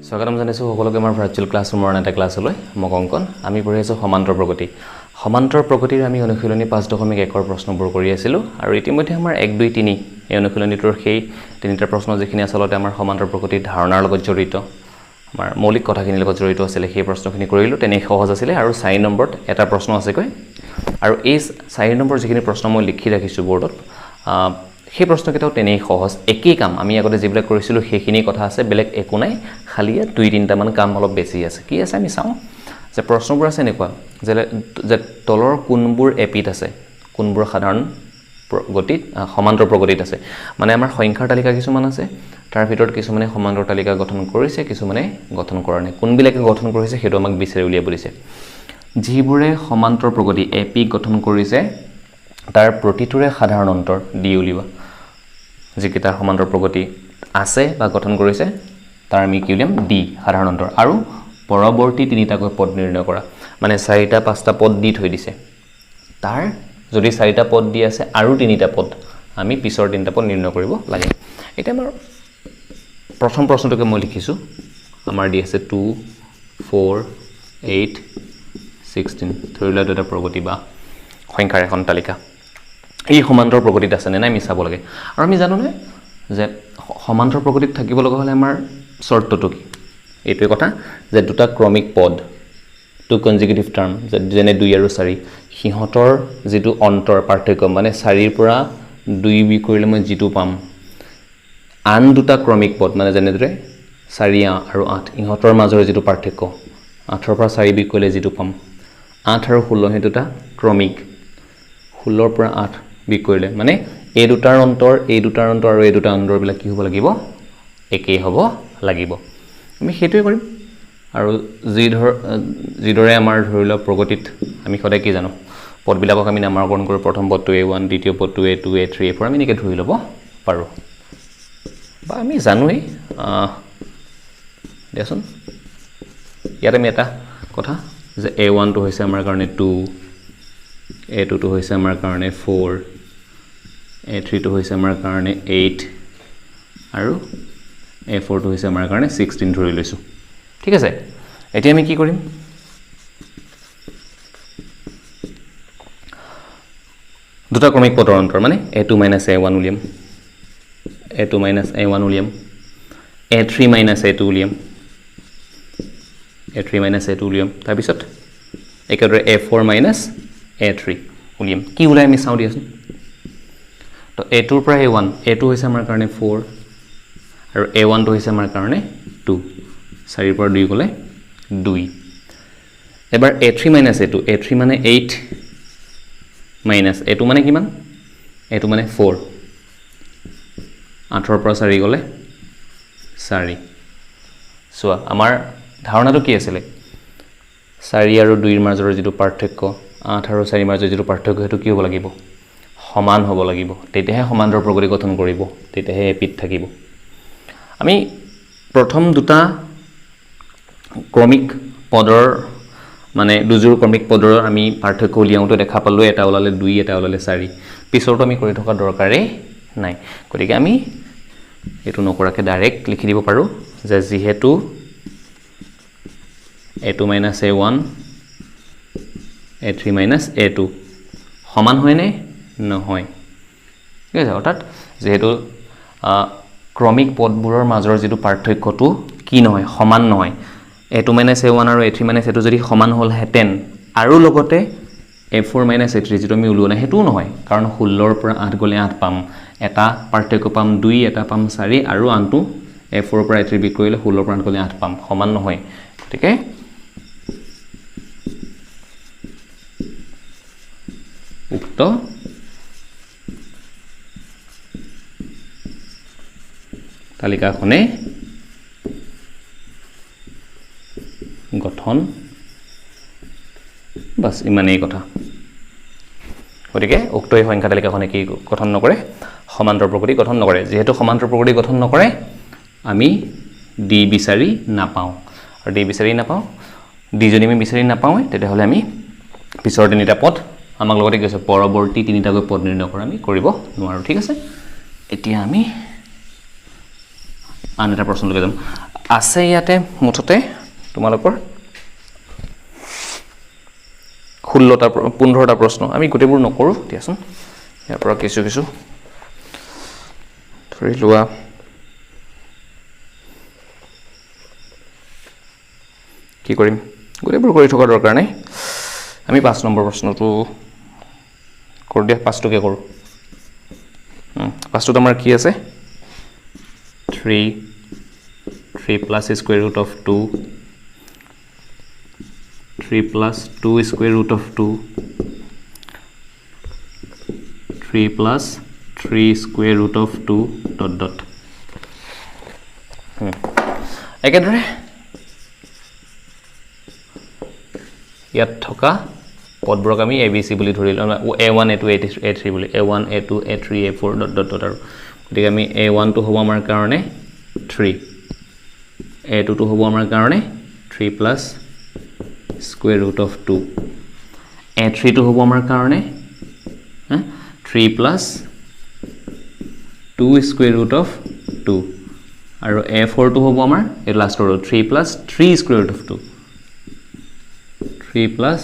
স্বাগতম জানাইছো সকলোকে আমাৰ ভাৰ্চুৱেল ক্লাছৰুমৰ এটা ক্লাছলৈ মই কংকন আমি পঢ়ি আছো সমান্তৰ প্ৰগতিৰ আমি অনুশীলনী 5.1 প্ৰশ্নবোৰ কৰি আছিলো আৰু ইতিমধ্যে আমাৰ 1 2 3 এই অনুশীলনীটোৰ সেই তিনিটা প্ৰশ্ন যিখিনি আচলতে আমাৰ সমান্তৰ প্ৰগতিৰ ধাৰণাৰ লগত জড়িত আমাৰ মৌলিক কথাখিনিৰ লগত জড়িত আছিল সেই প্ৰশ্নখিনি কৰিলো তেনে সহজ আছিল আৰু 4 নম্বৰত এটা প্ৰশ্ন আছে কয় আৰু এই 4 নম্বৰ যিখিনি প্ৰশ্ন মই লিখি ৰাখিছো বৰ্ডত সেই প্ৰশ্নকেইটাও তেনেই সহজ একই কাম আমি আগতে যিবিলাক কৰিছিলো সেইখিনি কথা আছে বেলেগ একো নাই খালি 2-3টা মান কাম অলপ বেছি আছে কি আছে আমি চাও যে প্ৰশ্নবোৰ আছে এনেকুৱা যে তলৰ কোনবোৰ এপিট আছে কোনবোৰ সাধাৰণ গতিত সমান্তৰ প্ৰগতিত আছে মানে আমাৰ সংখ্যাৰ তালিকা কিছুমান আছে তাৰ ভিতৰত কিছুমানে সমান্তৰ তালিকা গঠন কৰিছে কিছুমানে গঠন কৰা নাই কোনবিলাকে গঠন কৰিছে হেতু আমাক বিচাৰি উলিয়াব দিছে যিবোৰে সমান্তৰ প্ৰগতি এপি গঠন কৰিছে তাৰ প্ৰতিটোৰে সাধাৰণ অন্তৰ দি উলিওৱা যিকিটা সমান্তৰ প্ৰগতি আছে বা গঠন কৰিছে তাৰ আমি কি উলিয়াম ডি সাধাৰণ অন্তৰ আৰু পৰৱৰ্তী তিনিটাকৈ পদ নিৰ্ণয় কৰা মানে 4টা 5টা পদ দি থৈ দিছে তাৰ যদি 4টা পদ দি আছে আৰু 3টা পদ আমি পিছৰ 3টা পদ নিৰ্ণয় কৰিব লাগে এটা আমাৰ প্ৰথম প্ৰশ্নটোকে মই লিখিছো আমাৰ দি আছে 2 4 8 16 ধৰিলা দুটা প্ৰগতি বা সংখ্যাৰ এখন তালিকা এই সমান্তৰ প্ৰগতিত আছে নে নাই আমি চাব লাগে আৰু আমি জানো নে যে সমান্তৰ প্ৰগতিত থাকিব লগা হলে আমাৰ শৰ্তটো কি এইটোৱে কথা যে দুটা ক্ৰমিক পদ টু কনজিকিউটিভ টাৰ্ম যেনে 2 আৰু 4 হিহঁতৰ যেটো অন্তৰ পাৰ্থক্য মানে 4 ৰ পৰা 2 বি কৰিলে মই যেটো পাম আন দুটা ক্ৰমিক পদ মানে যেনেদৰে 4 আৰু 8 ইহঁতৰ মাজৰ যেটো পাৰ্থক্য 8 ৰ পৰা 4 বি কৰিলে যেটো পাম 8 আৰু 16 হে দুটা ক্ৰমিক 16 ৰ পৰা 8 বি কৰিলে মানে এই দুটাৰ অন্তৰ আৰু এই দুটা অন্তৰ বিলাক কি হ'ব লাগিব একেই হ'ব লাগিব আমি হেতুৱে কৰিম আৰু যিদৰে আমাৰ ধৰিলা প্ৰগতিত আমি সদায় কি জানো পদবিলাকক আমি নামকৰণ কৰি প্ৰথম পদটো a1 দ্বিতীয় পদটো a2 a3 a4 আমি নিকে ধৰি ল'ব পাৰো বা আমি জানোই দেচোন ইয়াত আমি এটা কথা যে a1 টো হৈছে আমাৰ কাৰণে 2 a2 টো হৈছে আমাৰ কাৰণে 4 a3 টো হৈছে আমাৰ কাৰণে 8 আৰু a4 টো হৈছে আমাৰ কাৰণে 16 ধৰি লৈছো ঠিক আছে এতিয়া আমি কি কৰিম দুটা ক্ৰমিক পদৰ অন্তৰ মানে a2 a1 উলিয়াম a2 a1 উলিয়াম a3 a2 উলিয়াম a3 a2 উলিয়াম তাৰ পিছত একেদৰে a4 a3 উলিয়াম কি উলাই আমি চাও দিয়াছোন তো a2 ৰ পৰা a1 হৈছে আমাৰ কাৰণে 4 আৰু a1 টো হৈছে আমাৰ কাৰণে 2 4 ৰ পৰা 2 গলে 2 এবাৰ a3 a2 মানে 8 মাইনাস a2 মানে কিমান a2 মানে 4 8 ৰ পৰা 4 গলে 4 সোৱা আমাৰ ধাৰণাটো কি আছিল 4 আৰু 2 ৰ মাজৰ যেটো পাৰ্থক্য 8 আৰু 4 ৰ মাজৰ যেটো পাৰ্থক্য হেতু কি হ'ব লাগিব সমান হ'ব লাগিব তেতিয়াহে সমান্তৰ প্ৰগতি গঠন কৰিব তেতিয়াহে এপিট থাকিব আমি প্ৰথম দুটা ক্ৰমিক পদৰ মানে দুজোৰ ক্ৰমিক পদৰ আমি পাৰ্থক্য উলিয়াওঁতে দেখা পালো এটা ওলালে 2 এটা ওলালে 4 পিছৰটো আমি কৰি থকা দৰকাৰে নাই গতিকে আমি এটো নকৰাকে ডাইৰেক্ট লিখি দিব পাৰো যে যিহেতু a2 a1 a3 a2 সমান হয় নে নহয় ঠিক আছে অৰ্থাৎ যেহেতু ক্ৰমিক পদবোৰৰ মাজৰ যেটো পাৰ্থক্যটো কি নহয় সমান নহয় a2 a1 আৰু a3 a2 যদি সমান হল হেতেন আৰু লগতে a4 a3 যেটো আমি উলোৱা নাই হেতু নহয় কাৰণ 16 ৰ পৰা 8 গলে 8 পাম এটা পাৰ্থক্য পাম 2 এটা পাম 4 আৰু আনটো a4 ৰ পৰা a3 বি কৰিলে 16 ৰ পৰা 8 গলে 8 পাম সমান নহয় ঠিকে উক্ত তালিকাখনে গঠন বাস ইমানেই কথা গতিকে উক্ত এই সংখ্যা তালিকাখনে কি গঠন নকৰে সমান্তৰ প্ৰগতি গঠন নকৰে যেহেতু সমান্তৰ প্ৰগতি গঠন নকৰে আমি ডি বিচাৰি নাপাও আৰু ডি বিচাৰি নাপাও ডি যদি আমি বিচাৰি নাপাও তেতিয়াহলে আমি পিছৰ তিনিটা পদ আমাক লগতে কৈছে পৰৱৰ্তী তিনিটাকৈ পদ নিৰ্ণয় কৰা আমি কৰিব নোৱাৰো ঠিক আছে এতিয়া আমি আন এটা প্ৰশ্নলৈকে যাম আছে ইয়াতে মুঠতে তোমালোকৰ 16টা 15টা প্ৰশ্ন আমি গোটেইবোৰ নকৰো দিয়াচোন ইয়াৰ পৰা কিছু কিছু ধৰি লোৱা কি কৰিম গোটেইবোৰ কৰি থকা দৰকাৰ নাই আমি 5 নম্বৰ প্ৰশ্নটো কৰি দিয়া 5টোকে কৰো 5টোত আমাৰ কি আছে 3 plus square root of 2 3 plus 2 square root of 2 3 plus 3 square root of 2 dot dot একেদৰে ইয়াত থকা পদবোৰক আমি abc বুলি ধৰি লম a1 a2 a3 বুলি a1 a2 a3 a4 dot dot dot আৰু গতিকে আমি a1 টো হ'ব আমাৰ কাৰণে 3 a2 টো হ'ব আমাৰ কাৰণে 3 plus square root of 2 a3 টো হ'ব আমাৰ কাৰণে 3 plus 2 square root of 2 আৰু a4 টো হ'ব আমাৰ এই লাষ্ট ৰ 3 plus 3 square root of 2 3 plus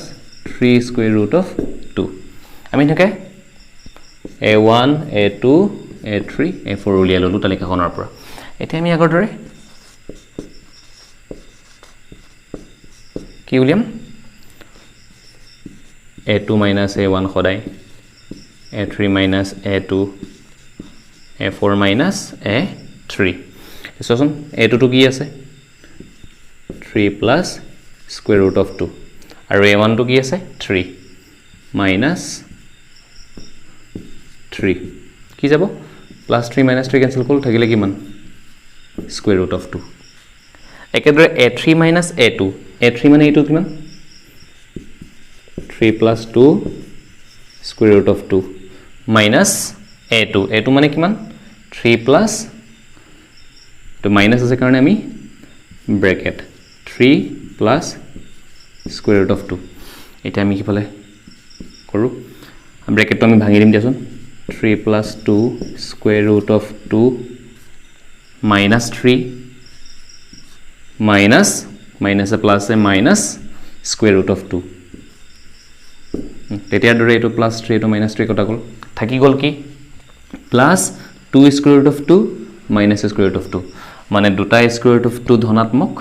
3 square root of 2 আমি থাকে a1 a2 a3 a4 উলিয়াই ললো তালিকাখনৰ পৰা এতিয়া আমি আগৰ দৰে কি উলিয়াম a2 minus a1 সদায় a3 minus a2 a4 minus a3 এসোন a2 টো কি আছে 3 plus square root of 2 আৰু a1 টো কি আছে 3 minus 3 কি যাব plus 3 minus 3 cancel করল থাকিলে কিমান square root of 2 একেদৰে a3 minus a2 a3 মানে এইটো কিমান 3 plus 2 square root of 2 minus a2 a2 মানে কিমান 3 plus তো মাইনাস আছে কাৰণে আমি bracket 3 plus square root of 2 এটা আমি কি ফলে কৰো ব্র্যাকেটটো আমি ভাঙি দিম দিয়াচোন 3 plus 2 square root of 2 minus 3 minus minus a plus a minus square root of 2 তেতিয়া দৰে এটো plus 3 to minus 3 কটা গল থাকি গল কি plus 2 square root of 2 minus square root of 2 মানে দুটা square root of 2 ধনাত্মক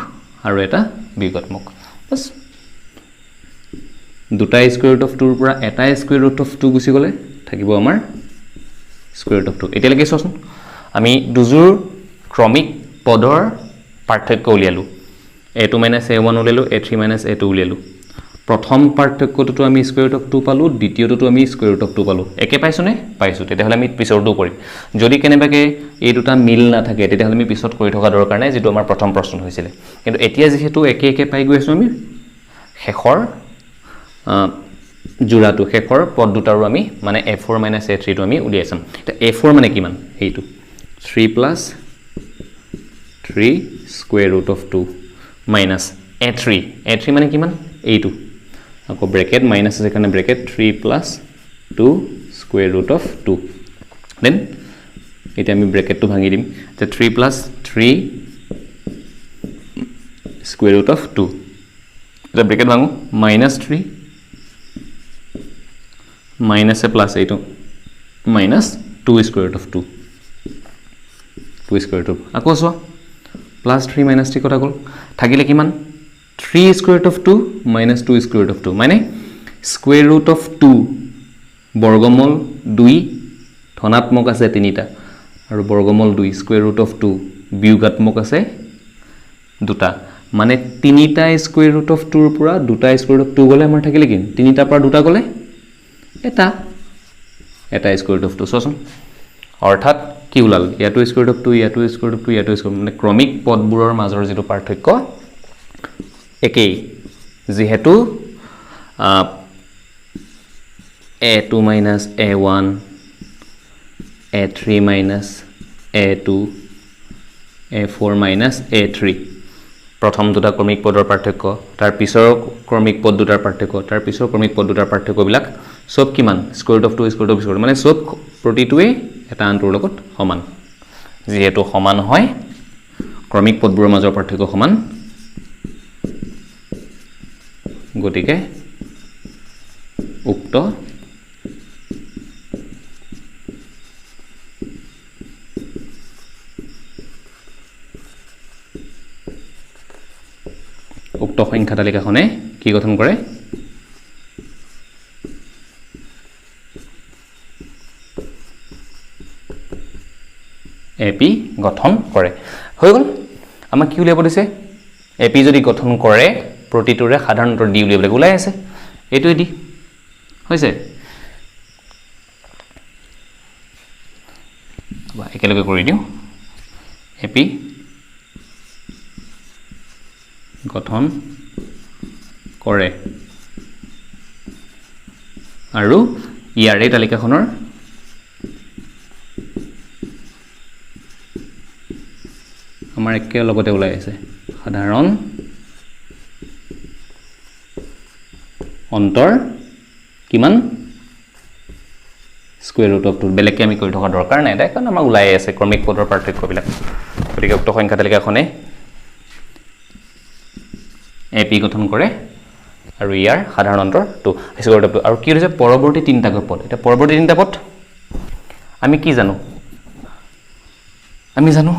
আৰু এটা বিয়োগাত্মক বাস দুটা square root of 2 ৰ পৰা এটা square root of 2 গুছি গলে থাকিব আমাৰ square root of 2 এতিয়া লাগি চোন আমি দুজোৰ ক্ৰমিক পদৰ পাৰ্থক্য উলিয়ালো a2 minus a1 উলিয়ালো a3 minus a2 উলিয়ালো প্ৰথম পাৰ্থক্যটো আমি square root of 2 পালো দ্বিতীয়টো আমি square root of 2 পালো একে পাইছনে পাইছো তেতিয়াহলে আমি পিছৰটো কৰিম যদি কেনেবাকে এই দুটা মিল না থাকে তেতিয়াহলে আমি পিছত কৰি থকা দৰকাৰ নাই যেটো আমাৰ প্ৰথম প্ৰশ্ন হৈছিল কিন্তু এতিয়া যেহেতু একে একে পাই গৈছো আমি শেষৰ জোড়াটো শেষৰ পদ দুটাৰো আমি মানে a4 minus a3 টো আমি উলিয়াইছম এটা a4 মানে কিমান এইটো 3 plus 3 square root of 2 minus a3 মানে কিমান এইটো আকৌ ব্র্যাকেট মাইনাস আছে কাৰণে bracket 3 plus 2 square root of 2 then এটা আমি ব্র্যাকেটটো ভাঙি দিম তে 3 plus 3 square root of 2 এটা ব্র্যাকেট ভাঙো minus 3 minus a plus এইটো minus 2 square root of 2 2 square root of আকৌ সোৱা plus 3 minus 3 কটা গল থাকিলে কিমান 3 square root of 2 minus 2 square root of 2 মানে square root of 2 বর্গমূল 2 ধনাত্মক আছে তিনিটা আৰু বর্গমূল 2 square root of 2 বিয়োগাত্মক আছে দুটা মানে তিনিটা square root of 2 ৰ পৰা দুটা square root of 2 গলে আমাৰ থাকিলে কি তিনিটা পৰা দুটা গলে এটা square root of 2 সোচোন অৰ্থাৎ কি Wular ইয়াটো square root of 2 ইয়াটো square root of 2 ইয়াটো square মানে ক্ৰমিক পদবোৰৰ মাজৰ যেটো পাৰ্থক্য একেই যেহেতু a2 minus a1 a3 minus a2 a4 minus a3 প্ৰথম দুটা ক্ৰমিক পদৰ পাৰ্থক্য তাৰ পিছৰ ক্ৰমিক পদ দুটাৰ পাৰ্থক্য তাৰ পিছৰ ক্ৰমিক পদ দুটাৰ পাৰ্থক্যবিলাক সব কিমান square root of 2 square root of 2 মানে সব প্ৰতিটোৱে এটা আনটোৰ লগত সমান যেহেতু সমান হয় ক্ৰমিক পদবোৰৰ মাজৰ পাৰ্থক্য সমান গতিকে উক্ত সংখ্যা তালিকাখনে কি গঠন কৰে এপি গঠন কৰে হৈ গল আমাক কি উলিয়াব দিছে এপি যদি গঠন কৰে প্ৰতিটোৰে সাধাৰণ উত্তৰ ডি উলিয়াবলৈ ওলাই আছে এইটোই ডি হৈছে বা একেলগে কৰি দিও এপি গঠন কৰে আৰু ইয়াৰ এই তালিকাখনৰ আমাৰ একেলগতে ওলাই আছে সাধাৰণ অন্তৰ কিমান স্কয়াৰ ৰুট অফ 2 বেলেগকে আমি কৰি থকা দৰকাৰ নাই এটা কাৰণ আমাৰ ওলাই আছে ক্ৰমিক পদৰ পাৰ্থক্যবিলাক গতিকে উক্ত সংখ্যা তালিকাখনে এপি গঠন কৰে আৰু ইয়াৰ সাধাৰণ অন্তৰ 2 স্কয়াৰ ৰুট অফ 2 আৰু কি হৈছে পৰৱৰ্তী তিনিটা পদ এটা পৰৱৰ্তী তিনিটা পদ আমি কি জানো আমি জানো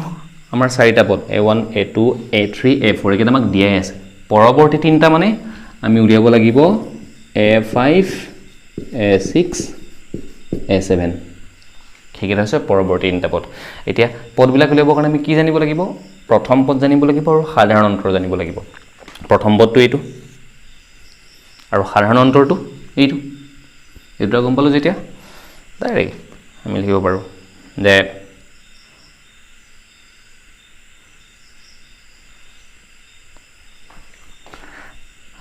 আমাৰ চাৰিটা পদ a1 a2 a3 a4 একেটা আমাক দিয়াই আছে পৰৱৰ্তী তিনিটা মানে আমি উলিয়াব লাগিব a5 a6 a7 ঠিকই আছে পৰৱৰ্তী তিনিটা পদ এতিয়া পদবিলাক উলিয়াবৰ কাৰণে আমি কি জানিব লাগিব প্ৰথম পদ জানিব লাগিব আৰু সাধাৰণ অন্তৰ জানিব লাগিব প্ৰথম পদটো এইটো আৰু সাধাৰণ অন্তৰটো এইটো এইটো গম পালো যেতিয়া ডাইৰেক্ট আমি লিখিব পাৰো যে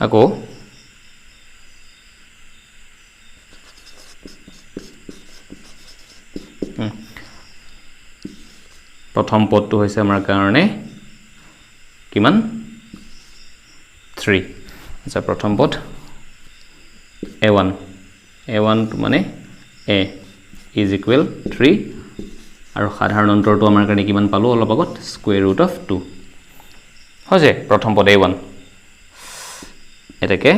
আকৌ প্ৰথম পদটো হৈছে আমাৰ কাৰণে কিমান 3 আচ্ছা প্ৰথম পদ a1 টো মানে a is equal 3 আৰু সাধাৰণ অন্তৰটো আমাৰ কাৰণে কিমান পালো অলপ আগত স্কয়াৰ ৰুট অফ 2 হৈছে প্ৰথম পদ a1 এটাকে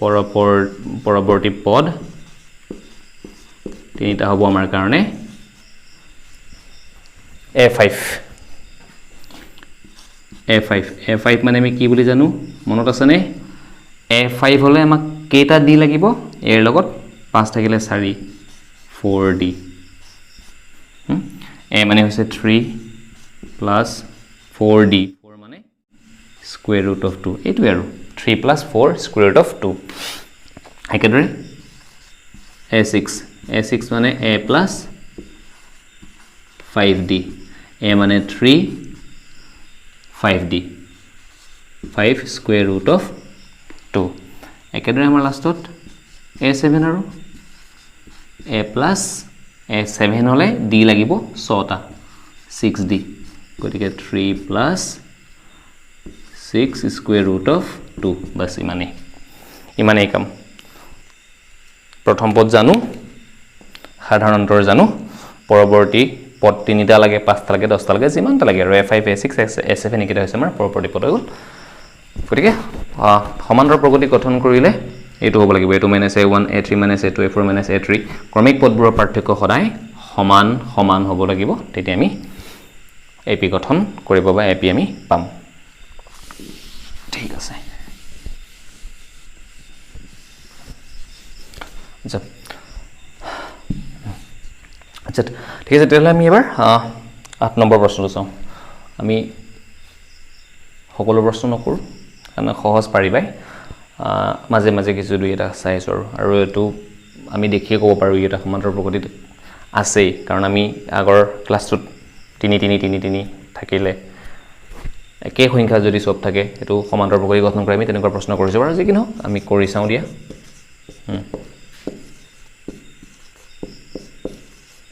পৰৱৰ্তী পদ তিনিটা হ'ব আমাৰ কাৰণে a5 মানে আমি কি বুলি জানো মনত আছে নে a5 হলে আমাক কেটা ডি লাগিব এৰ লগত 5 থাকিলে 4d a মানে হৈছে 3 plus 4d 4 মানে square root of 2 এইটো আৰু 3 plus 4 square root of 2 একেদৰে a6 মানে a plus 5d a মানে 3 5d 5 square root of 2 একেদৰে আমাৰ লাষ্টত a7 আৰু a plus a7 হলে d লাগিব 6টা 6d গতিকে 3 plus 6 square root of 2 বাস ইমানেই কাম প্ৰথম পদ জানো সাধাৰণ অন্তৰ জানো পৰৱৰ্তী পদ তিনিটা লাগে পাঁচটা লাগে 10টা লাগে যিমানটা লাগে আৰু a5 a6 a7 একেটা হৈছে আমাৰ পৰৱৰ্তী পদ হৈ গ'ল গতিকে সমান্তৰ প্ৰগতি গঠন কৰিলে এইটো হ'ব লাগিব a2 a1 a3 a2 a4 a3 ক্ৰমিক পদবোৰৰ পাৰ্থক্য সদায় সমান হ'ব লাগিব তেতিয়া আমি এপি গঠন কৰিব বা এপি আমি পাম ঠিক আছে আচ্ছা ঠিক আছে তেতিয়াহ'লে আমি এবাৰ 8 নম্বৰ প্ৰশ্নটো চাওঁ আমি সকলো প্ৰশ্ন নকৰোঁ কাৰণ সহজ পাৰিবাই মাজে মাজে কিছু দুই এটা চাইছোঁ আৰু এইটো আমি দেখিয়ে ক'ব পাৰোঁ এটা সমান্তৰ প্ৰগতিত আছেই কাৰণ আমি আগৰ ক্লাছটোত 3 থাকিলে একে সংখ্যা যদি সব থাকে এটো সমান্তৰ প্ৰগতি গঠন কৰি আমি তেনেকুৱা প্ৰশ্ন কৰিছো আৰু যে কি নহওক আমি কৰি চাওঁ দিয়া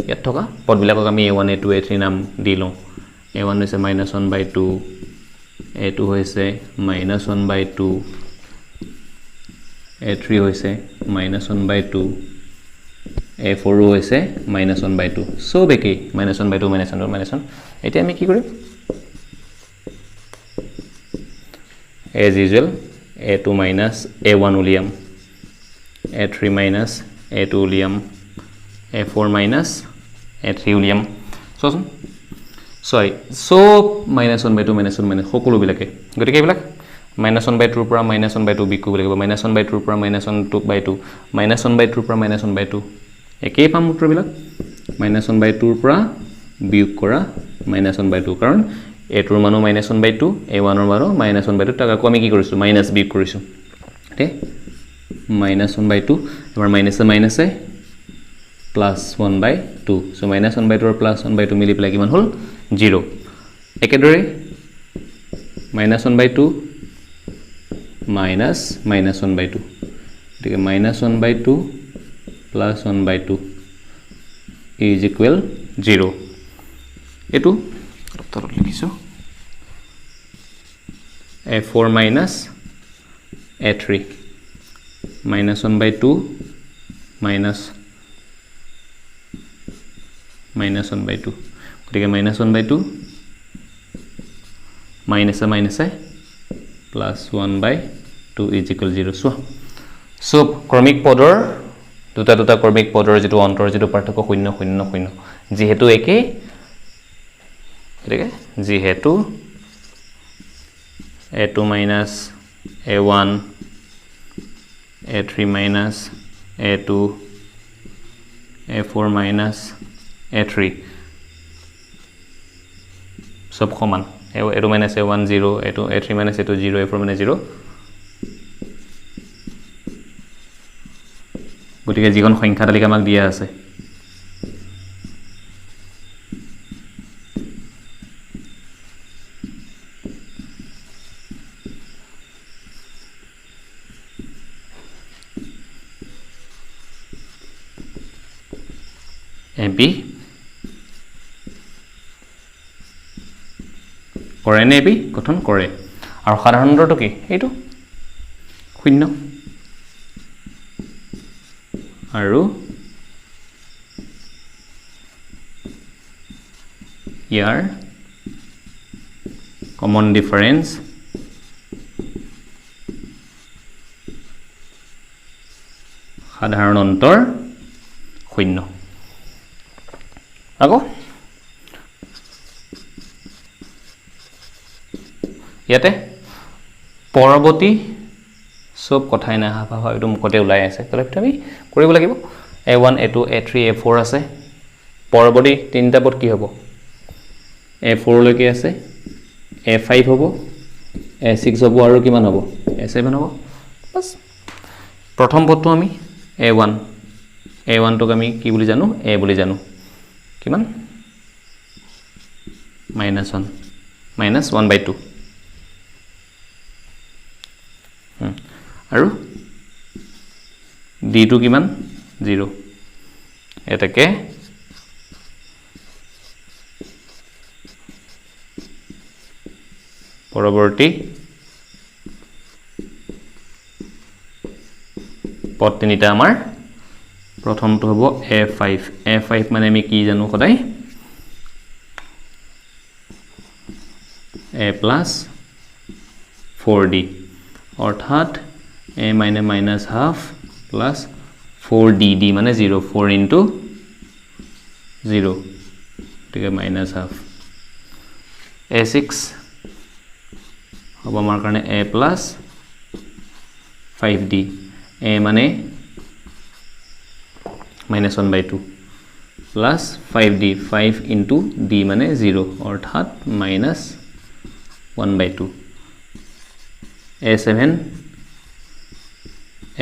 ইয়াত থকা পদবিলাকক আমি a1 a2 a3 নাম দি লওঁ a1 হৈছে -1/2 a2 হৈছে -1/2 a3 হৈছে -1/2 A4 হৈছে -1/2 সব একেই -1/2 -1 এতিয়া আমি কি কৰিম as usual A2 minus A1 উলিয়াম A3 minus A2 উলিয়াম A4 minus A3 উলিয়াম চোৱাচোন সৰি সব -1/2 সকলো বিলাকে গতিকে এইবিলাক -1/2 পৰা -1/2 বিক কৰিব লাগিব -1/2 পৰা -1/2 -1/2 পৰা -1/2 একেই পাম উত্তৰবিলাক -1/2 পৰা বিয়োগ কৰা -1/2 কাৰণ A2 ৰ মানো -1/2 A1 ৰ মানো -1/2 তাক আকৌ আমি কি কৰিছো মাইনাস বিয়োগ কৰিছো ঠিক -1/2 এবাৰ মাইনাসে +1/2 সো -1/2 আৰু +1/2 মিলি পেলাই কিমান হ'ল 0 একেদৰে -1/2 minus -1/2 ঠিক আছে -1/2 +1/2 is equal 0 এটো তলত লিখিছো A4 minus A3 -1/2 minus -1/2 গতিকে -1/2 মাইনাসে +1/2 is equal 0 so ক্ৰমিক পদৰ দুটা ক্ৰমিক পদৰ যেটো অন্তৰ যেটো পাৰ্থক্য 0 0 0 যেহেতু একে ঠিক আছে যেহেতু A2 minus A1 A3 minus A2 A4 minus A3 সব সমান A2 minus A1 0 A3 minus A2 0 A4 minus 0 গতিকে যিখন সংখ্যা তালিকা আমাক দিয়া আছে AB কৰে নে এবি গঠন কৰে আৰু সাধাৰণ অন্তৰটো কি এইটো 0 আৰু ইয়াৰ কমন ডিফাৰেন্স সাধাৰণ অন্তৰ 0 আকৌ ইয়াতে পৰৱৰ্তী সব কথাই না হাফা হয় একদম মুখতে ওলাই আছে তথাপিতো আমি কৰিব লাগিব A1 A2 A3 A4 আছে পৰৱৰ্তী তিনিটা পদ কি হ'ব A4 লৈকে আছে A5 হ'ব A6 হ'ব আৰু কিমান হ'ব A7 হ'ব বাস প্ৰথম পদটো আমি A1 টোক আমি কি বুলি জানো A বুলি জানো কিমান -1/2 আৰু D টো কিমান 0 এটাকে পৰৱৰ্তী পদ তিনিটা আমাৰ প্ৰথমটো হ'ব A5 মানে আমি কি জানো সদায় A plus 4D অৰ্থাৎ A minus half plus 4D D মানে 0 4 into 0 ঠিক আছে minus half A6 হ'ব আমাৰ কাৰণে A plus 5D A মানে -1/2 plus 5D 5 into D মানে 0 অৰ্থাৎ -1/2 A7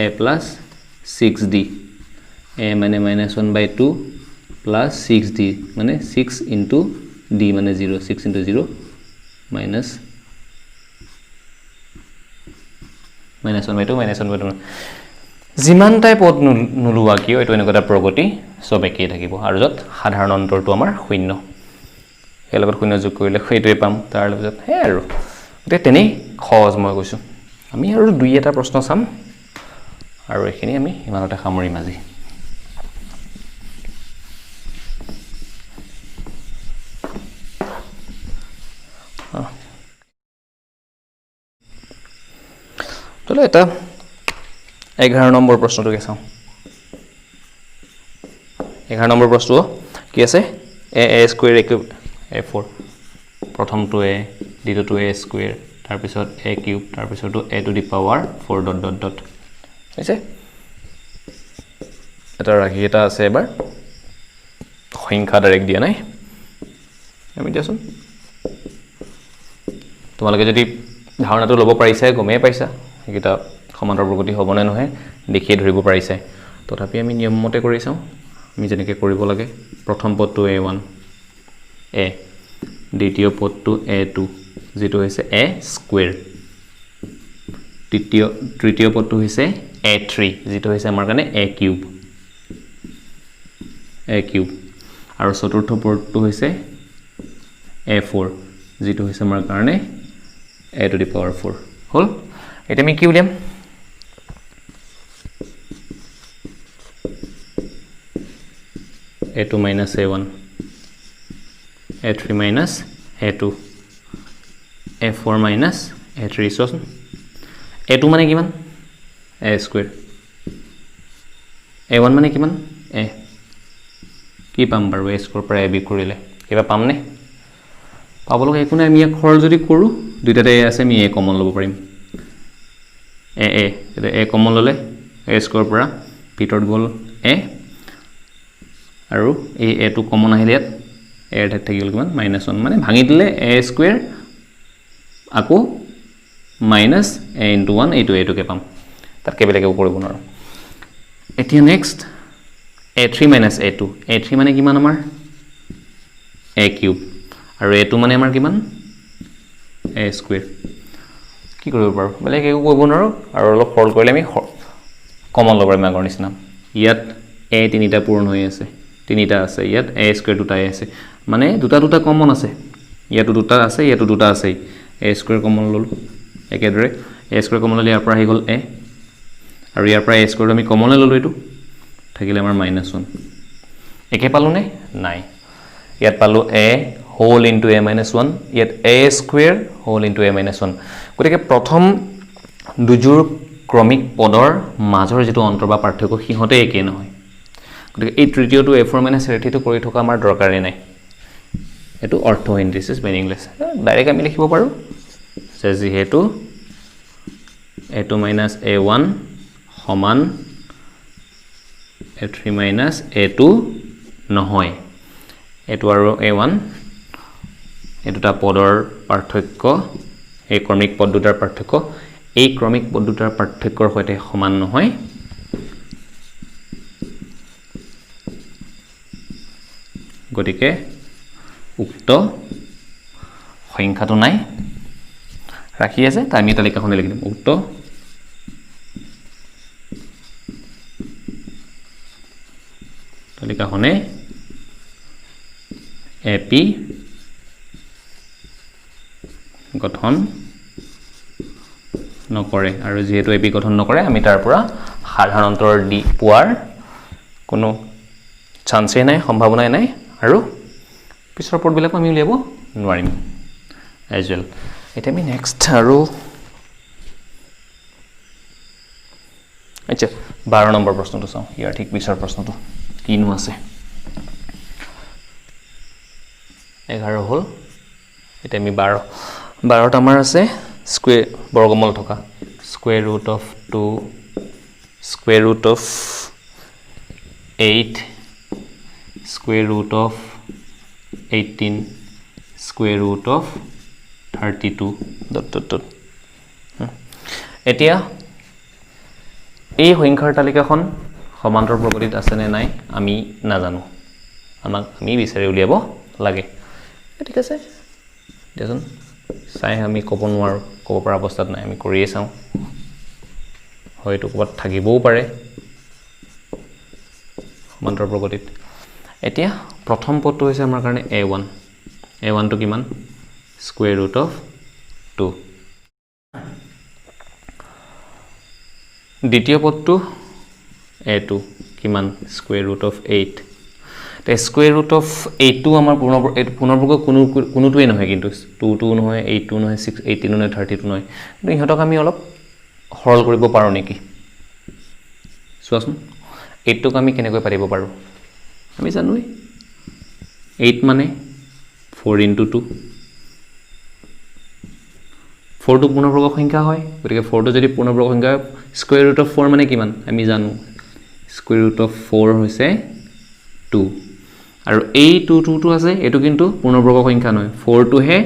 A plus 6D A মানে -1/2 plus 6D মানে 6 into D মানে 0 6 into 0 minus -1/2 যিমানটাই পদ নুলুৱা কিয় এইটো এনেকুৱা এটা প্ৰগতি সব একেই থাকিব আৰু যত সাধাৰণ অন্তৰটো আমাৰ 0 এৰ লগত 0 যোগ কৰিলে সেইটোৱে পাম তাৰ লগত হে আৰু গতে তেনে খজ মই কৈছো আমি আৰু দুই এটা প্ৰশ্ন চাম আৰু এখিনি আমি ইমানতে সামৰি মাজি বলে এটা 11 নম্বৰ প্ৰশ্নটোকে চাওঁ 11 নম্বৰ প্ৰশ্নটো কি আছে a স্কয়াৰ a4 প্ৰথমটো a দ্বিতীয়টো a স্কয়াৰ তাৰ পিছত a কিউব তাৰ পিছতো a to the power 4 dot dot dot হৈছে এটা ৰাখি এটা আছে এবাৰ সংখ্যা ডাইৰেক্ট দিয়া নাই আমি দিয়াচোন তোমালোকে যদি ধাৰণাটো ল'ব পাৰিছা গমেই পাইছা এইটা সমান্তৰ প্ৰগতি হ'ব নে নহয় দেখিয়ে ধৰিব পাৰিছা তথাপি আমি নিয়ম মতে কৰি চাওঁ আমি যেনেকৈ কৰিব লাগে প্ৰথম পদটো a1 a দ্বিতীয় পদটো a2 যেটো হৈছে a স্কয়াৰ তৃতীয় পদটো হৈছে a3 যেটো হৈছে আমাৰ কাৰণে a কিউব আৰু চতুৰ্থ পদটো হৈছে a4 যেটো হৈছে আমাৰ কাৰণে a to the power 4 হল এটা আমি কি উলিয়াম a2 minus a1 a3 minus a2 a4 minus a3 সসন a2 মানে কিমান a স্কয়াৰ a1 মানে কিমান a কি পাম বাৰু a স্কয়াৰ পৰা a b কৰিলে কিবা পাম নে পাবলগা একো নাই আমি এক খৰল যদি কৰো দুইটাতে a আছে আমি a কমন ল'ব পাৰিম a কমন ল'লে a স্কয়াৰ পৰা ভিতৰত গ'ল a আৰু এই a টো কমন আহিলে ইয়াত a ৰ ঠাইত থাকিল কিমান -1 মানে ভাঙি দিলে a স্কয়াৰ আকৌ minus a into 1 এইটো কে পাম তাতকে বেলেগে কৰিব নোৱাৰো এতিয়া নেক্সট a3 minus a2 মানে কিমান আমাৰ a কিউব আৰু a2 মানে আমাৰ কিমান a স্কয়াৰ কি কৰিব পাৰো বেলেগে একো কৰিব নোৱাৰো আৰু অলপ সৰল কৰিলে আমি কমন ল'ব পাৰিম আগৰ নিচিনা ইয়াত a তিনিটা পূৰণ হৈ আছে তিনিটা আছে ইয়াত a স্কয়াৰ দুটাই আছে মানে দুটা কমন আছে ইয়াত দুটা আছে ইয়াত দুটা আছে a স্কয়াৰ কমন ললো একেদৰে a স্কয়াৰ কমন ললে ইয়াৰ পৰা আহি গল a আৰু ইয়াৰ পৰা a স্কয়াৰ আমি কমন ললো এটো থাকিলে আমাৰ -1 একে পালো নে নাই ইয়াত পালো a হোল ইনটু a - 1 ইয়াত a square whole into a - 1 গতিকে প্ৰথম দুজোৰ ক্ৰমিক পদৰ মাজৰ যেটো অন্তৰ বা পাৰ্থক্য হিহতে একে নহয় গতিকে এই তৃতীয়টো a4 - a3 টো কৰি থকা আমাৰ দৰকাৰে নাই এটো অৰ্থহীন দিস ইজ মিনিংলেছ ডাইৰেক্ট আমি লিখিব পাৰো যে যেহেতু a2 - a1 সমান a3 - a2 নহয় এটো আৰু a1 এই দুটা পদৰ পাৰ্থক্য এই ক্ৰমিক পদ দুটাৰ পাৰ্থক্য এই ক্ৰমিক পদ দুটাৰ পাৰ্থক্যৰ সৈতে সমান নহয় গতিকে উক্ত সংখ্যাটো নাই ৰাখি আছে তাই আমি তালিকাখনে লিখি দিম উক্ত তালিকাখনে AP গঠন নকৰে আৰু যেহেতু AP গঠন নকৰে আমি তাৰ পৰা সাধাৰণ অন্তৰ দি পোৱাৰ কোনো চান্সে নাই সম্ভাৱনাই নাই আৰু পিছৰ পদবিলাক আমি উলিয়াব নোৱাৰিম as well এটা আমি নেক্সট আৰু আচ্ছা 12 নম্বৰ প্ৰশ্নটো চাওঁ ইয়াৰ ঠিক পিছৰ প্ৰশ্নটো কিনো আছে 11 হল এটা আমি 12ত আমাৰ আছে স্কয়াৰ বৰ্গমূল থকা square root of 2 square root of 8 square root of 18 square root of 32 dot dot dot এতিয়া এই সংখ্যাৰ তালিকাখন সমান্তৰ প্ৰগতিত আছে নে নাই আমি নাজানো আমি বিচাৰি উলিয়াব লাগে ঠিক আছে দেচোন চাই আমি ক'ব নোৱাৰো ক'ব পৰা অৱস্থাত নাই আমি কৰিয়ে চাওঁ হয়তো ক'বাত থাকিবও পাৰে সমান্তৰ প্ৰগতিত এতিয়া প্ৰথম পদটো হৈছে আমাৰ কাৰণে a1 টো কিমান স্কয়াৰ ৰুট অফ 2 দ্বিতীয় পদটো a2 কিমান স্কয়াৰ ৰুট অফ 8 তে স্কয়াৰ ৰুট অফ 8 টো আমাৰ পূৰ্ণবৰ্গ কোনোটোৱে নহয় কিন্তু 2 নহয় 8 নহয় 6 18 নহয় 32 নহয় কিন্তু ইহঁতক আমি অলপ সৰল কৰিব পাৰো নেকি চোৱাচোন 8 টোক আমি কেনেকৈ পাতিব পাৰো আমি জানোই 8 মানে 4 * 2 4 টো পূৰ্ণবৰ্গ সংখ্যা হয় গতিকে 4 টো যদি পূৰ্ণবৰ্গ সংখ্যা স্কয়াৰ ৰুট অফ 4 মানে কিমান আমি জানো স্কয়াৰ ৰুট অফ 4 হৈছে 2 আৰু এই 2 টো আছে এটো কিন্তু পূৰ্ণবৰ্গ সংখ্যা নহয় 4 টো হে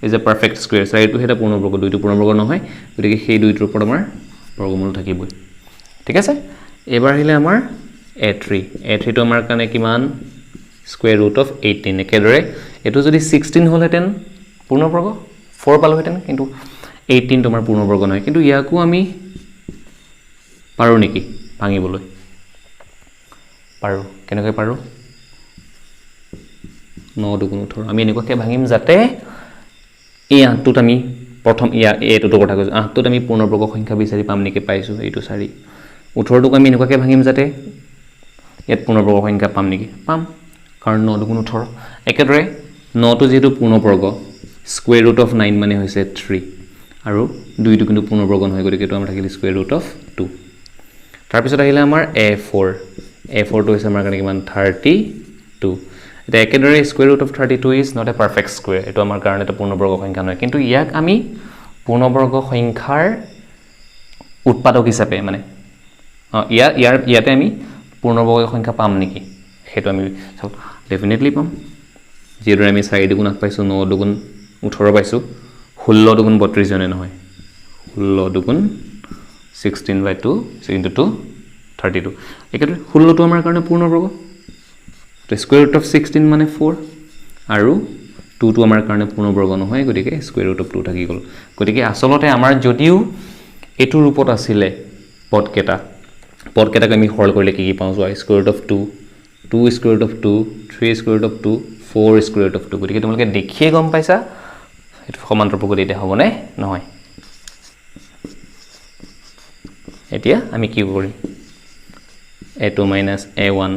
is a perfect square so এটো হেটা পূৰ্ণবৰ্গ 2 টো পূৰ্ণবৰ্গ নহয় গতিকে সেই 2 টোৰ ওপৰত আমাৰ বৰ্গমূল থাকিবই ঠিক আছে এবাৰ হিলে আমাৰ a3 টো আমাৰ কাৰণে কিমান স্কয়াৰ ৰুট অফ 18 একেদৰে এটো যদি 16 হলহেতেন পূৰ্ণবৰ্গ 4 পালোহেতেন কিন্তু 18 তোমাৰ পূৰ্ণবৰ্গ নহয় কিন্তু ইয়াকো আমি পাৰো নেকি ভাঙিবলৈ পাৰো কেনেকৈ পাৰো 9 * 2 = 18 আমি এনেকুৱাকৈ ভাঙিম যাতে এই 8টোত আমি প্ৰথম এটোৰ কথা কৈছো 8টোত আমি পূৰ্ণবৰ্গ সংখ্যা বিচাৰি পাম নেকি পাইছো এইটো 4 18 টোক আমি এনেকুৱাকৈ ভাঙিম যাতে ইয়াত পূৰ্ণবৰ্গ সংখ্যা পাম নেকি পাম কাৰণ 9 * 2 = 18 একেদৰে 9 টো যেটো পূৰ্ণবৰ্গ স্কয়াৰ ৰুট অফ 9 মানে হৈছে 3 আৰু 2 টো কিন্তু পূৰ্ণবৰ্গ নহয় গতিকে এটো আমাৰ থাকিলে স্কয়াৰ ৰুট অফ 2 তাৰ পিছত আহিলে আমাৰ a4 টো হৈছে আমাৰ কাৰণে কিমান 32 এটা একেদৰে square root of 32 is not a perfect square এটো আমাৰ কাৰণে এটা পূৰ্ণবৰ্গ সংখ্যা নহয় কিন্তু ইয়াক আমি পূৰ্ণবৰ্গ সংখ্যাৰ উৎপাদক হিচাপে মানে ইয়াতে আমি পূৰ্ণবৰ্গ সংখ্যা পাম নেকি হেতু আমি ডেফিনেটলি পাম যেদৰে আমি 4 * 2 * 8 পাইছো 9 * 2 = 18 পাইছো 16 * 2 = 32 জনে নহয় 16 * 2 = 16/2 * 2 32 একেদৰে 16 টো আমাৰ কাৰণে পূৰ্ণবৰ্গ তো স্কয়াৰ ৰুট অফ 16 মানে 4 আৰু 2 টো আমাৰ কাৰণে পূৰ্ণবৰ্গ নহয় গতিকে স্কয়াৰ ৰুট অফ 2 থাকি গল গতিকে আসলতে আমাৰ যদিও এটো ৰূপত আছিল পদকেটাক আমি সৰল কৰিলে কি পাওঁ যোৱা square root of 2 square root of 2 3 square root of 2 4 square root of 2 গতিকে তোমালোকে দেখিয়ে গম পাইছা এটো সমান্তৰ প্ৰগতি এটা হ'ব নে নহয় এতিয়া আমি কি কৰিম a2 - a1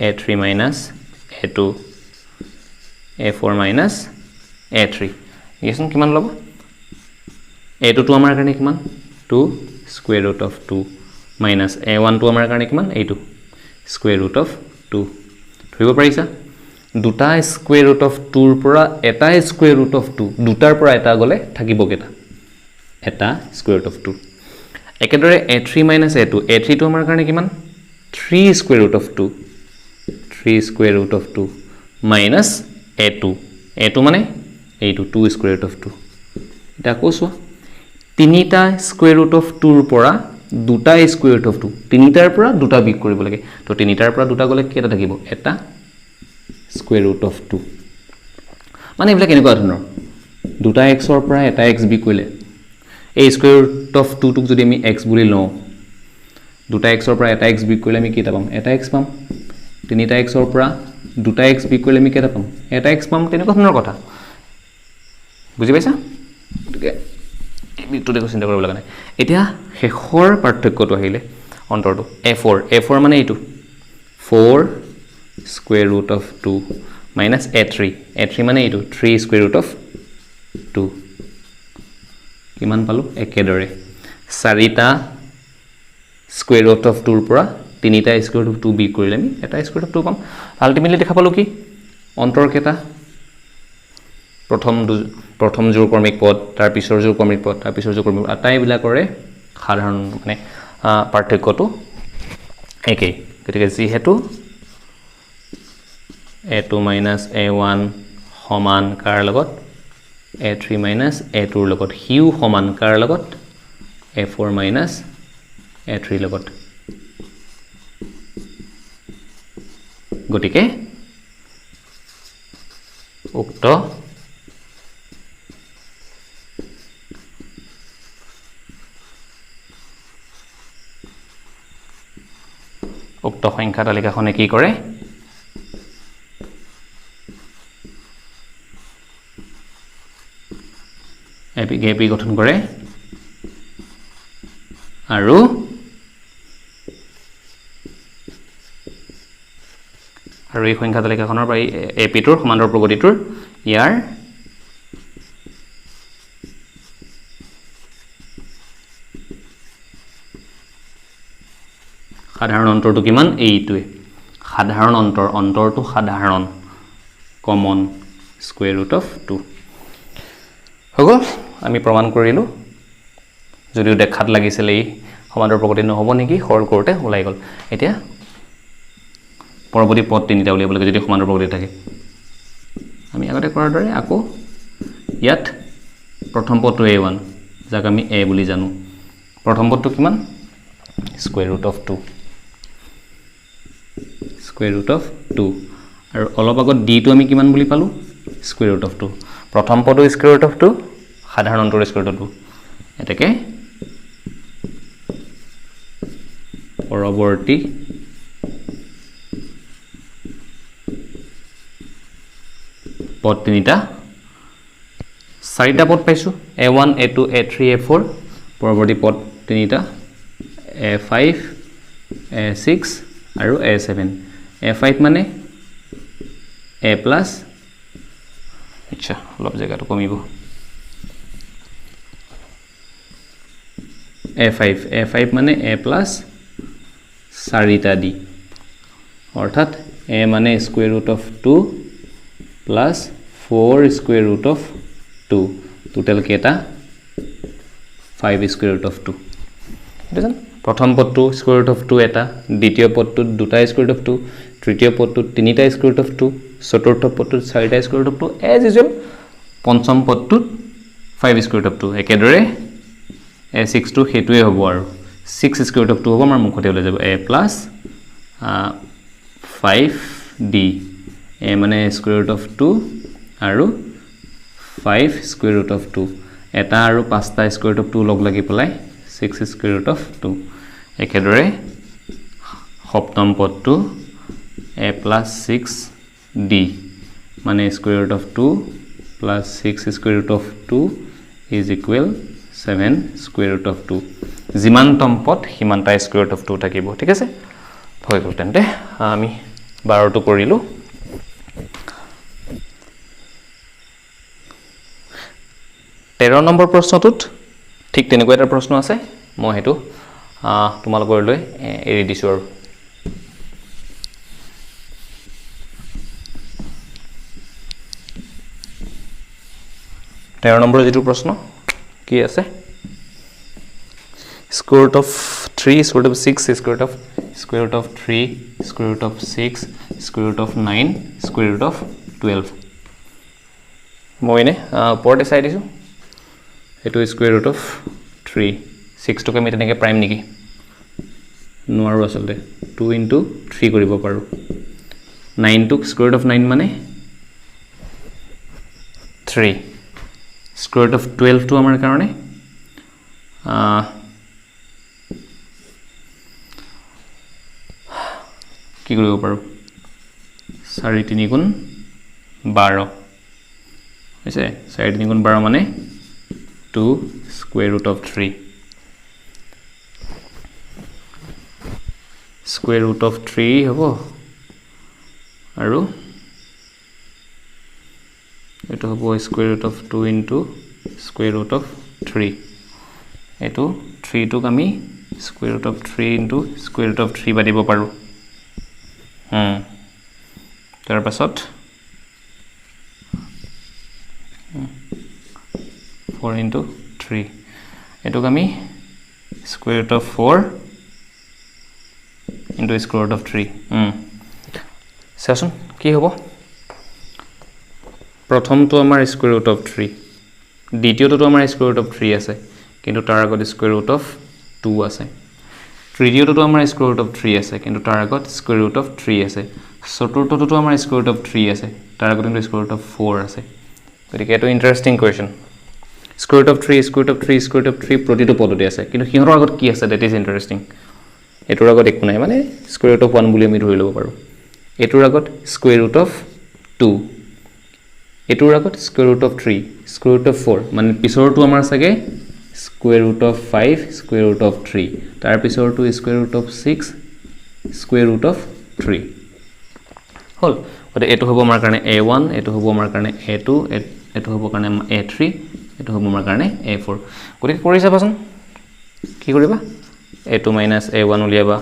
a3 - a2 a4 - a3 ইয়েছন কিমান লব a2 টো আমাৰ কাৰণে কিমান 2 square root of 2 minus a1 টো আমাৰ কাৰণে কিমান এইটো স্কয়াৰ ৰুট অফ 2 ধৰিব পাৰিছা দুটা স্কয়াৰ ৰুট অফ 2 ৰ পৰা এটা স্কয়াৰ ৰুট অফ 2 দুটাৰ পৰা এটা গলে থাকিব কেটা এটা স্কয়াৰ ৰুট অফ 2 একেদৰে a3 - a2 টো আমাৰ কাৰণে কিমান 3 square root of 2 3 square root of 2 minus a2 মানে এইটো 2 স্কয়াৰ ৰুট অফ 2 এটা কোছো তিনিটা স্কয়াৰ ৰুট অফ 2 ৰ পৰা দুটা স্কয়াৰ ৰুট অফ 2 তিনিটাৰ পৰা দুটা বিগ কৰিব লাগে তো তিনিটাৰ পৰা দুটা গলে কেটা থাকিব এটা স্কয়াৰ ৰুট অফ 2 মানে এবিলাক এনেকুৱা ধৰণৰ দুটা x ৰ পৰা এটা x বিগ কৰিলে এই স্কয়াৰ ৰুট অফ 2 টোক যদি আমি x বুলি লওঁ দুটা x ৰ পৰা এটা x বিগ কৰিলে আমি কিটা পাম এটা x পাম তিনিটা x ৰ পৰা দুটা x বিগ কৰিলে আমি কিটা পাম এটা x পাম তেনেকুৱা ধৰণৰ কথা বুজি পাইছা গতিকে বিটটো দেখো চিন্তা কৰিব লগা নাই এতিয়া শেষৰ পাৰ্থক্যটো আহিলে অন্তৰটো a4 মানে এইটো 4 square root of 2 minus a3 মানে এইটো 3 স্কয়াৰ ৰুট অফ 2 কিমান পালো একেদৰে চাৰিটা স্কয়াৰ ৰুট অফ 2 ৰ পৰা তিনিটা স্কয়াৰ ৰুট অফ 2 বিগ কৰিলে আমি এটা স্কয়াৰ ৰুট অফ 2 পাম আলটিমেটলি দেখা পালো কি অন্তৰ কেটা প্ৰথম জোৰ ক্ৰমিক পদ তাৰ পিছৰ জোৰ ক্ৰমিক পদ তাৰ পিছৰ জোৰ ক্ৰমিক আটাইবিলাকৰে সাধাৰণ মানে পাৰ্থক্যটো একেই গতিকে যেহেতু a2 - a1 সমান কাৰ লগত a3 - a2 ৰ লগত হিউ সমান কাৰ লগত a4 - a3 ৰ লগত গতিকে উক্ত সংখ্যা তালিকাখনে কি কৰে এপি গঠন কৰে আৰু এই সংখ্যা তালিকাখনৰ পৰা এপিটোৰ সমান্তৰ প্ৰগতিটোৰ ইয়াৰ সাধাৰণ অন্তৰটো কিমান এইটোৱে সাধাৰণ অন্তৰটো সাধাৰণ কমন স্কয়াৰ ৰুট অফ 2 হগল আমি প্ৰমাণ কৰিলো যদিও দেখাত লাগিছিল এই সমান্তৰ প্ৰকৃতি নহব নেকি হৰ কৰোতে ওলাই গল এতিয়া পৰৱৰ্তী পদ তিনিটা উলিয়াব লাগে যদি সমান্তৰ প্ৰকৃতি থাকে আমি আগতে কৰাৰ দৰে আকৌ ইয়াত প্ৰথম পদটো a1 যাক আমি a বুলি জানো প্ৰথম পদটো কিমান square root of 2 square root of 2 আৰু অলপ আগত d টো আমি কিমান বুলি পালো স্কয়াৰ ৰুট অফ 2 প্ৰথম পদটো স্কয়াৰ ৰুট অফ 2 সাধাৰণ অন্তৰ স্কয়াৰ ৰুট অফ 2 এটাকে পৰৱৰ্তী পদ তিনিটা চাৰিটা পদ পাইছো a1 a2 a3 a4 পৰৱৰ্তী পদ তিনিটা a5 a6 আৰু a7 a5 মানে a plus আচ্ছা অলপ জায়গাটো কমিব a5 মানে a plus চাৰিটা d অৰ্থাৎ a মানে square root of 2 plus 4 square root of 2 total কেটা 5 square root of 2 বুঝছেন প্ৰথম পদটো square root of 2 এটা দ্বিতীয় পদটো দুটা square root of 2 তৃতীয় পদটো তিনিটা square root of 2 চতুৰ্থ পদটো চাৰিটা square root of 2 as usual পঞ্চম পদটো 5 square root of 2 একেদৰে a6 টো হেতুৱে হ'ব আৰু 6 square root of 2 হ'ব আমাৰ মুখতে ওলাই যাব a plus 5d a মানে square root of 2 আৰু 5 square root of 2 এটা আৰু পাঁচটা square root of 2 লগ লাগি পেলাই 6 square root of 2 একেদৰে সপ্তম পদটো a plus 6d মানে square root of 2 plus 6 square root of 2 is equal 7 square root of 2 যিমানতম পদ সিমানটা square root of 2 থাকিব ঠিক আছে হৈ গ'ল তেন্তে আমি 12 টো কৰিলো 13 নম্বৰ প্ৰশ্নটোত ঠিক তেনেকৈ এটা প্ৰশ্ন আছে মই হেতু তোমালোকৰ লৈ এৰি দিছো আৰু 13 নম্বৰ যেটো প্ৰশ্ন কি আছে square root of 3 square root of 6 square root of 3 square root of 6 square root of 9 square root of 12 মইনে পড়তে চাই দিছো এটো square root of 3 6 টো আমি তেনেকে প্ৰাইম নেকি নোৱাৰো আসলে 2 into 3 কৰিব পাৰো 9 টো square root of 9 মানে 3 square root of 12 টো আমাৰ কাৰণে কি কৰিব পাৰো 4 3 গুণ 12 হৈছে 4 3 গুণ 12 মানে 2 square root of 3 square root of 3 হবো আৰু এটো হবো square root of 2 into square root of 3 এটো 3 টোক আমি square root of 3 into square root of 3 বাদিব পাৰো তাৰ পাছত 4 into 3 এটোক আমি square root of 4 into square root of 3 চাচোন কি হ'ব প্ৰথমটো আমাৰ square root of 3 দ্বিতীয়টো আমাৰ square root of 3 আছে কিন্তু তাৰ আগত square root of 2 আছে তৃতীয়টো আমাৰ square root of 3 আছে কিন্তু তাৰ আগত square root of 3 আছে চতুৰ্থটো আমাৰ square root of 3 আছে তাৰ আগত কিন্তু square root of 4 আছে গতিকে এটো interesting question square root of 3 square root of 3 square root of 3 প্ৰতিটো পদতে আছে কিন্তু হিহৰৰ আগত কি আছে দ্যাট ইজ ইন্টাৰেষ্টিং এটোৰ আগত একো নাই মানে square root of 1 বুলি আমি ধৰি লব পাৰো এটোৰ আগত square root of 2 এটোৰ আগত square root of 3 square root of 4 মানে পিছৰটো আমাৰ সাগে square root of 5 square root of 3 তাৰ পিছৰটো square root of 6 square root of 3 হল ওতে এটো হ'ব আমাৰ কাৰণে a1 এটো হ'ব আমাৰ কাৰণে a2 এটো হ'ব কাৰণে a3 এটো হ'ব আমাৰ কাৰণে a4 গতিকে কৰি চাবাচোন কি কৰিবা a2 - a1 উলিয়াবা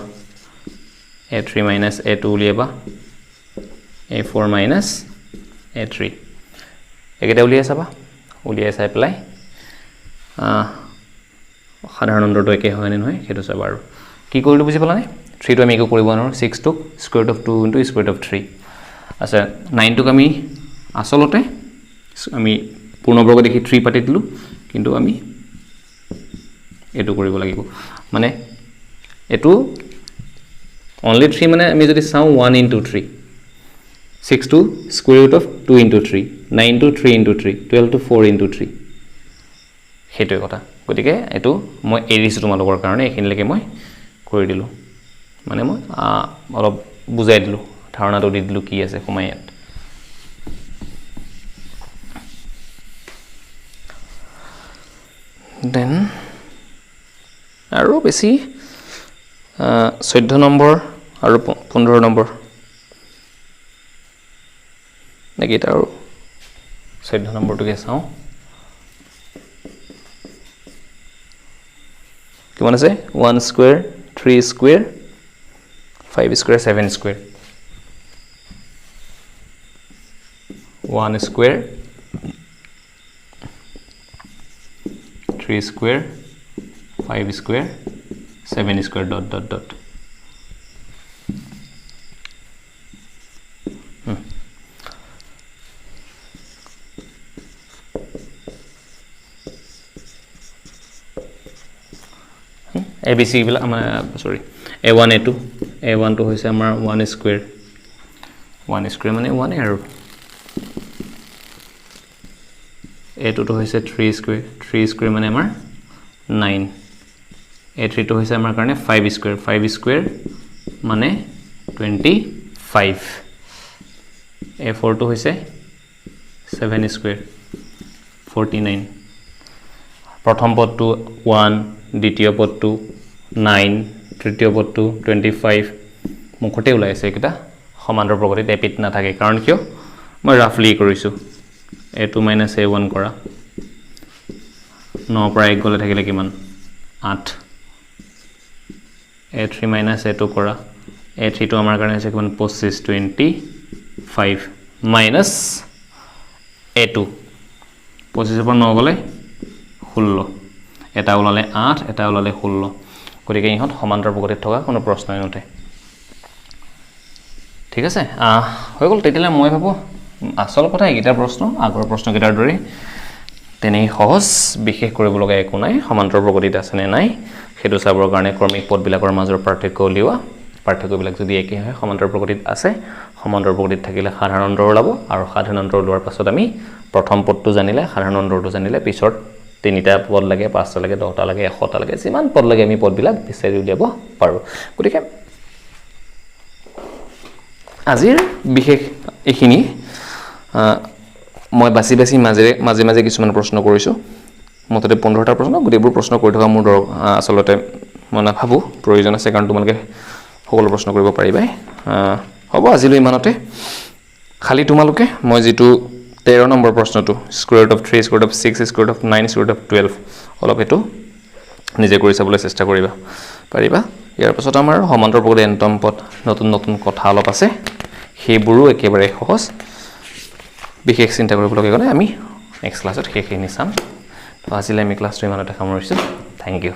a3 minus a2 উলিয়াবা a4 minus a3 একেটা উলিয়াই চাবা উলিয়াই চাই পেলাই সাধাৰণ অন্তৰটো একে হয় নে নহয় সেইটো চাবা আৰু কি কৰিলো বুজি পালানে 3 টো আমি একো কৰিব নোৱাৰো 6 টো square root of 2 into square root of 3 আচ্ছা 9 টোক আমি আসলতে আমি পূৰ্ণবৰ্গ দেখি 3 পাতি দিলো কিন্তু আমি এটো কৰিব লাগিব মানে এটো only 3 মানে আমি যদি চাও 1 into 3 6 to square root of 2 into 3 9 to 3 into 3 12 to 4 into 3 হেতুই কথা গতিকে এটো মই এৰিছো তোমালোকৰ কাৰণে এখিনলৈকে মই কৰি দিলো মানে মই অলপ বুজাই দিলো ধাৰণাটো দি দিলো কি আছে কমায়াত দেন আৰু বেছি 14 নম্বৰ আৰু 15 নম্বৰ নেকি আৰু 14 নম্বৰটোকে চাও কিমান আছে 1 square 3 square 5 square 7 square 1 square 3 square 5 square 7 square dot dot dot ABC বিলা আমাৰ সৰি A1 A1 টো হৈছে আমাৰ 1 স্কয়াৰ মানে 1 আৰু A2 টো হৈছে 3 স্কয়াৰ মানে আমাৰ 9 A3 টো হৈছে আমাৰ কাৰণে 5 স্কয়াৰ মানে 25 A4 টো হৈছে 7 স্কয়াৰ 49 প্ৰথম পদটো 1 দ্বিতীয় পদটো 9 তৃতীয় পদটো 25 মুখতে ওলাইছে কিটা সমান্তৰ প্ৰগতিত এপিট না থাকে কাৰণ কিয় মই ৰাফলি কৰিছো a2 a1 কৰা 9 পৰা 1 গলে থাকিলে কিমান 8 a3 a2 কৰা a3 টো আমাৰ কাৰণে আছে কিমান 25 25 minus a2 25 পৰা 9 গলে 16 এটা ওলালে 8 এটা ওলালে 16 গতিকে ইহত সমান্তৰ প্ৰগতিত থকা কোনো প্ৰশ্নই নুঠে ঠিক আছে হৈ গল তেতিয়ালে মই ভাবো আসল কথা এইটা প্ৰশ্ন আগৰ প্ৰশ্ন কেইটাৰ দৰে তেনে সহজ বিশেষ কৰিব লগা একো নাই সমান্তৰ প্ৰগতিত আছে নে নাই হেতু চাবৰ কাৰণে ক্ৰমিক পদবিলাকৰ মাজৰ পাৰ্থক্য উলিওৱা পাৰ্থক্যবিলাক যদি একে হয় সমান্তৰ প্ৰগতিত আছে সমান্তৰ প্ৰগতিত থাকিলে সাধাৰণ অন্তৰ ওলাব আৰু সাধাৰণ অন্তৰ ওলোৱাৰ পাছত আমি প্ৰথম পদটো জানিলে সাধাৰণ অন্তৰটো জানিলে পিছত তিনিটা পদ লাগে পাঁচটা লাগে 10টা লাগে 100টা লাগে যিমান পদ লাগে আমি পদবিলাক বিচাৰি উলিয়াব পাৰো গতিকে আজিৰ বিশেষ এখিনি মই বাছি মাজে কিছুমান প্ৰশ্ন কৰিছো মততে 15টা প্ৰশ্ন গুটেবোৰ প্ৰশ্ন কৰি থকা মোৰ আসলতে মনে ভাবো প্ৰয়োজন আছে কাৰণ তোমালোকে সকলো প্ৰশ্ন কৰিব পাৰিবা হ'ব আজিলৈ ইমানতে খালি তোমালোকে মই যেটো 13 নম্বৰ প্ৰশ্নটো square root of 3 square root of 6 square root of 9 square root of 12 অলপ এটো নিজে কৰি চাবলৈ চেষ্টা কৰিবা পাৰিবা ইয়াৰ পাছত আমাৰ সমান্তৰ প্ৰগতি এন্টম পদ নতুন কথা অলপ আছে হেবোৰো একেবাৰে সহজ বিশেষ চিন্তা কৰিবলগীয়া গলে আমি নেক্সট ক্লাছত হেখিনি চাম তো আজিলৈ আমি ক্লাছটো ইমানতে সামৰিছো থ্যাংক ইউ